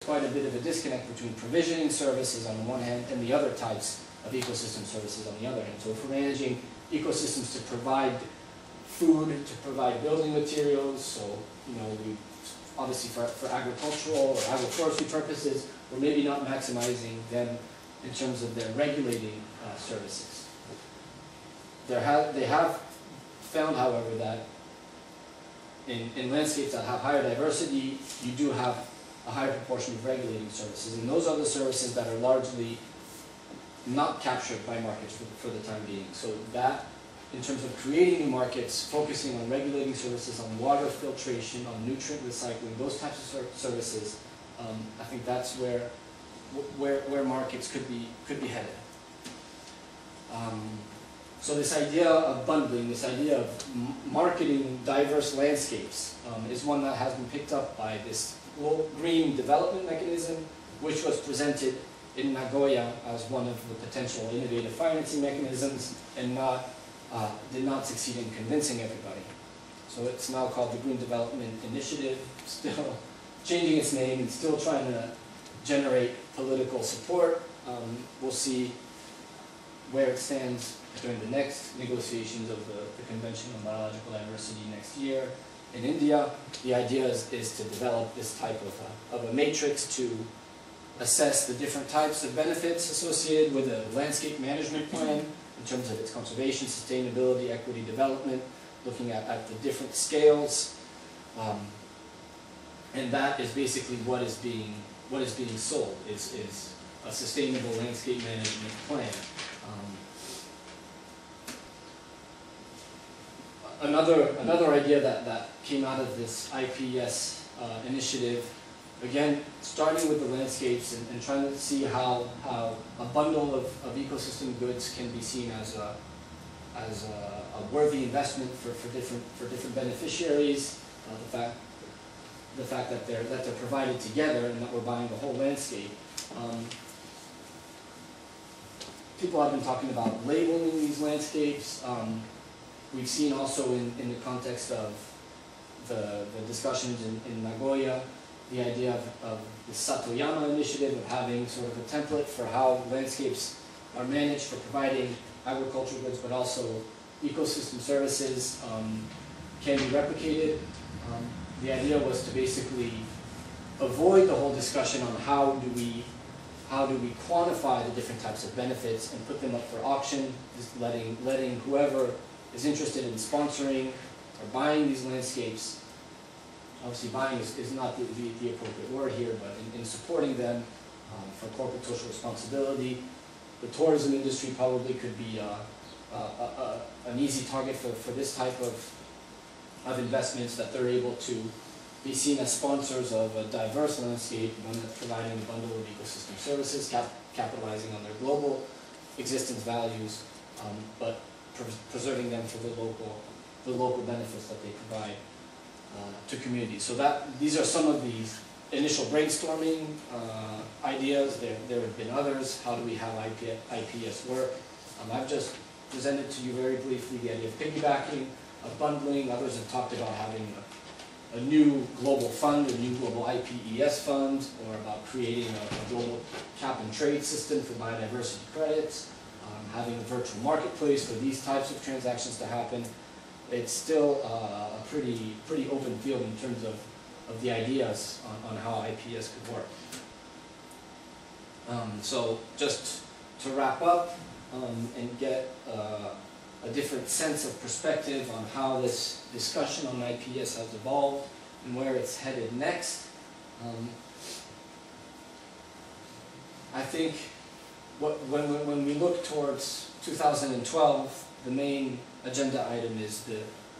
quite a bit of a disconnect between provisioning services on the one hand and the other types of ecosystem services on the other hand. So if we're managing ecosystems to provide food, to provide building materials, so we obviously for agricultural or agroforestry purposes, we're maybe not maximizing them in terms of their regulating services. They have found, however, that in landscapes that have higher diversity, you do have a higher proportion of regulating services, and those are the services that are largely not captured by markets for the time being. So that, in terms of creating new markets, focusing on regulating services, on water filtration, on nutrient recycling, those types of services, I think that's where markets could be headed. So this idea of bundling, this idea of marketing diverse landscapes, is one that has been picked up by this green development mechanism, which was presented in Nagoya as one of the potential innovative financing mechanisms, and did not succeed in convincing everybody. So it's now called the Green Development Initiative, still changing its name and still trying to generate political support. We'll see where it stands during the next negotiations of the Convention on Biological Diversity next year. In India, the idea is to develop this type of a matrix to assess the different types of benefits associated with a landscape management plan in terms of its conservation, sustainability, equity development, looking at the different scales. And that is basically what is being sold, is a sustainable landscape management plan. Another idea that came out of this IPES initiative, again, starting with the landscapes and trying to see how a bundle of ecosystem goods can be seen as a worthy investment for different beneficiaries. The fact that they're provided together and that we're buying the whole landscape. People have been talking about labeling these landscapes. We've seen also in the context of the discussions in Nagoya, the idea of the Satoyama initiative, of having sort of a template for how landscapes are managed for providing agricultural goods, but also ecosystem services can be replicated. The idea was to basically avoid the whole discussion on how do we quantify the different types of benefits and put them up for auction, just letting whoever is interested in sponsoring or buying these landscapes. Obviously buying is not the appropriate word here, but in supporting them for corporate social responsibility. The tourism industry probably could be an easy target for this type of investments, that they're able to be seen as sponsors of a diverse landscape, one that's providing a bundle of ecosystem services, capitalizing on their global existence values, but preserving them for the local benefits that they provide to communities. So these are some of these initial brainstorming ideas. There have been others. How do we have IPS work? I've just presented to you very briefly the idea of piggybacking, of bundling. Others have talked about having a new global fund, a new global IPES fund, or about creating a global cap and trade system for biodiversity credits, having a virtual marketplace for these types of transactions to happen. It's still a pretty open field in terms of the ideas on how IPS could work. So just to wrap up and get a different sense of perspective on how this discussion on IPS has evolved and where it's headed next. I think when we look towards 2012, the main agenda item is the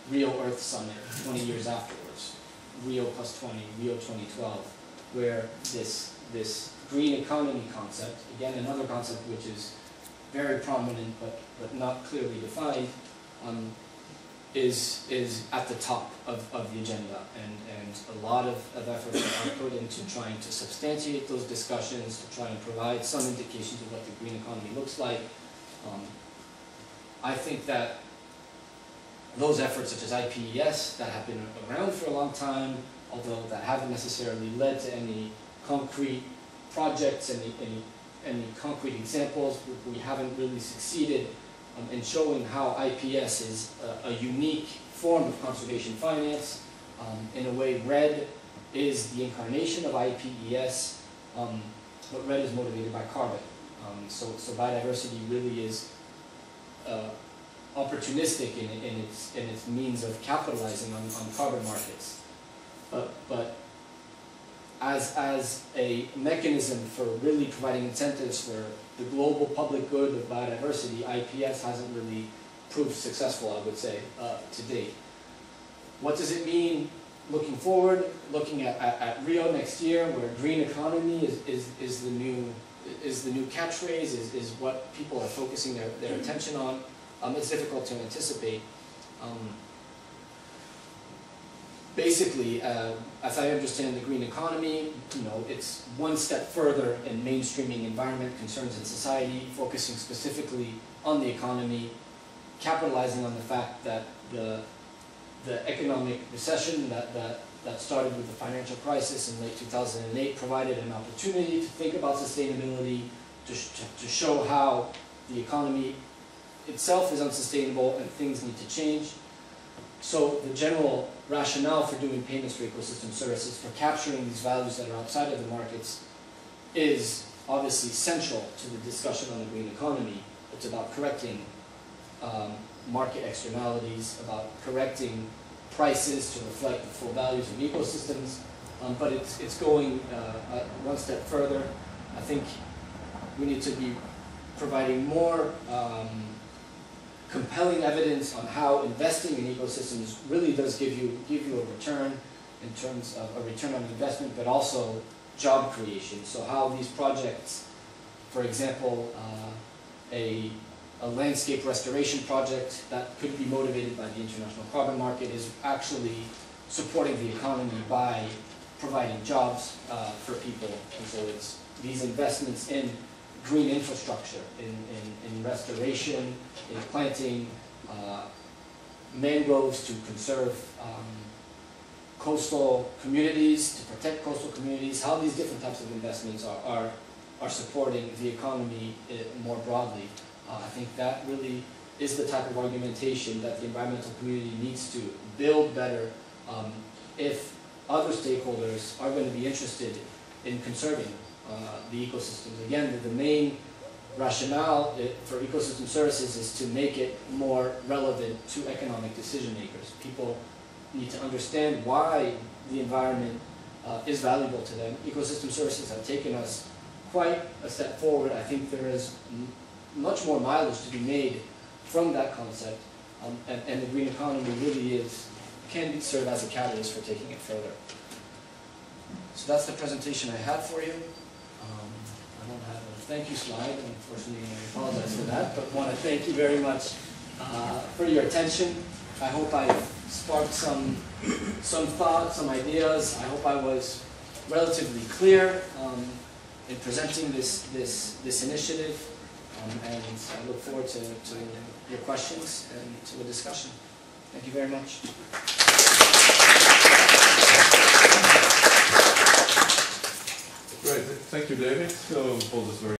Rio Earth Summit 20 years afterwards, Rio plus 20, Rio 2012, where this green economy concept, again another concept which is very prominent but not clearly defined, is at the top of the agenda, and a lot of efforts are put into trying to substantiate those discussions, to try and provide some indications of what the green economy looks like. I think that those efforts, such as IPES, that have been around for a long time, although that haven't necessarily led to any concrete projects, any concrete examples. We haven't really succeeded in showing how IPS is a unique form of conservation finance. In a way, RED is the incarnation of IPES, but RED is motivated by carbon. So biodiversity really is opportunistic in its means of capitalizing on carbon markets. But as a mechanism for really providing incentives for the global public good of biodiversity, IPS hasn't really proved successful, I would say, to date. What does it mean looking forward, looking at Rio next year, where green economy is the new catchphrase, is what people are focusing their attention on? It's difficult to anticipate. Basically, as I understand the green economy, it's one step further in mainstreaming environment concerns in society, focusing specifically on the economy, capitalizing on the fact that the economic recession that started with the financial crisis in late 2008 provided an opportunity to think about sustainability, to show how the economy itself is unsustainable and things need to change. So the general rationale for doing payments for ecosystem services, for capturing these values that are outside of the markets, is obviously central to the discussion on the green economy. It's about correcting market externalities, about correcting prices to reflect the full values of ecosystems, but it's going one step further. I think we need to be providing more compelling evidence on how investing in ecosystems really does give you a return in terms of a return on investment, but also job creation. So how these projects, for example, a landscape restoration project that could be motivated by the international carbon market, is actually supporting the economy by providing jobs for people. And so it's these investments in green infrastructure, in restoration, in planting mangroves to conserve coastal communities, to protect coastal communities, how these different types of investments are supporting the economy more broadly. I think that really is the type of argumentation that the environmental community needs to build better if other stakeholders are going to be interested in conserving the ecosystems. Again, the main rationale for ecosystem services is to make it more relevant to economic decision makers. People need to understand why the environment is valuable to them. Ecosystem services have taken us quite a step forward. I think there is much more mileage to be made from that concept, and the green economy really can serve as a catalyst for taking it further. So that's the presentation I had for you. I don't have a thank you slide, unfortunately. I apologize for that, but want to thank you very much for your attention. I hope I sparked some thoughts, some ideas. I hope I was relatively clear in presenting this initiative, and I look forward to your questions and to a discussion. Thank you very much. Great, thank you, David, for this very